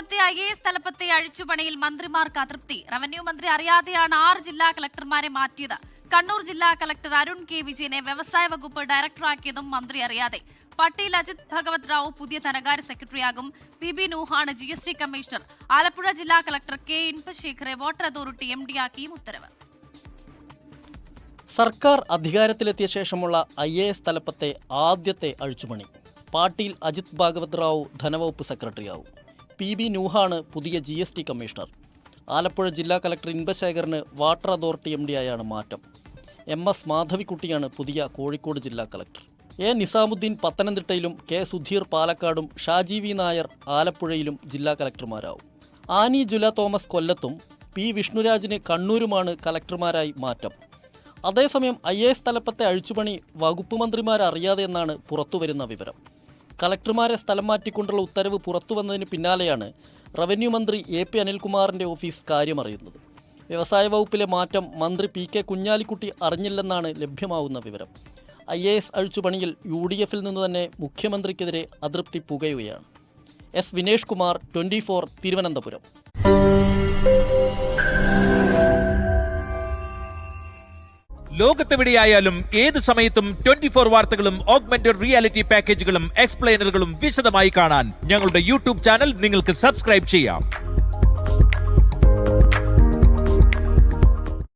രണ്ടാമത്തെ IAS തലപ്പത്തെ അഴിച്ചുപണിയിൽ മന്ത്രിമാർക്ക് അതൃപ്തി. റവന്യൂ മന്ത്രി അറിയാതെയാണ് 6 ജില്ലാ കളക്ടർമാരെ മാറ്റിയത്. കണ്ണൂർ ജില്ലാ കളക്ടർ അരുൺ കെ വിജയനെ വ്യവസായ വകുപ്പ് ഡയറക്ടറാക്കിയതും മന്ത്രി അറിയാതെ. പട്ടേൽ അജിത് ഭഗവത് റാവു പുതിയ ധനകാര്യ സെക്രട്ടറിയാകും. PB നൂഹാണ് GST കമ്മീഷണർ. ആലപ്പുഴ ജില്ലാ കളക്ടർ K ഇൻഫശേഖറെ വാട്ടർ അതോറിറ്റി MD ആക്കിയും ഉത്തരവ്. സർക്കാർ അധികാരത്തിലെത്തിയ ശേഷമുള്ള IAS തലപ്പത്തെ ആദ്യത്തെ അഴിച്ചുപണി. പാട്ടീൽ അജിത് ഭാഗവത് റാവു ധനവകുപ്പ് സെക്രട്ടറിയാവും. PB നൂഹാണ് പുതിയ GST കമ്മീഷണർ. ആലപ്പുഴ ജില്ലാ കളക്ടർ ഇൻഫശേഖറിന് വാട്ടർ അതോറിറ്റി MD ആയാണ് മാറ്റം. MS മാധവിക്കുട്ടിയാണ് പുതിയ കോഴിക്കോട് ജില്ലാ കളക്ടർ. A നിസാമുദ്ദീൻ പത്തനംതിട്ടയിലും K സുധീർ പാലക്കാടും ഷാജി V നായർ ആലപ്പുഴയിലും ജില്ലാ കളക്ടർമാരാവും. ആനി ജുല തോമസ് കൊല്ലത്തും P വിഷ്ണുരാജിന് കണ്ണൂരുമാണ് കളക്ടർമാരായി മാറ്റം. അതേസമയം IAS തലപ്പത്തെ അഴിച്ചുപണി വകുപ്പ് മന്ത്രിമാരറിയാതെ എന്നാണ് പുറത്തുവരുന്ന വിവരം. കളക്ടർമാരെ സ്ഥലം മാറ്റിക്കൊണ്ടുള്ള ഉത്തരവ് പുറത്തുവന്നതിന് പിന്നാലെയാണ് റവന്യൂ മന്ത്രി AP അനിൽകുമാറിൻ്റെ ഓഫീസ് കാര്യമറിയുന്നത്. വ്യവസായ വകുപ്പിലെ മാറ്റം മന്ത്രി PK കുഞ്ഞാലിക്കുട്ടി അറിഞ്ഞില്ലെന്നാണ് ലഭ്യമാവുന്ന വിവരം. IAS അഴിച്ചുപണിയിൽ UDF-ൽ നിന്ന് തന്നെ മുഖ്യമന്ത്രിക്കെതിരെ അതൃപ്തി പുകയുകയാണ്. S വിനേഷ് കുമാർ, 24, തിരുവനന്തപുരം. ലോകത്തെവിടെയായാലും ഏത് സമയത്തും 24 വാർത്തകളും ഓഗ്മെന്റഡ് റിയാലിറ്റി പാക്കേജുകളും എക്സ്പ്ലെയിനറുകളും വിശദമായി കാണാൻ ഞങ്ങളുടെ YouTube ചാനൽ നിങ്ങൾക്ക് സബ്സ്ക്രൈബ് ചെയ്യാം.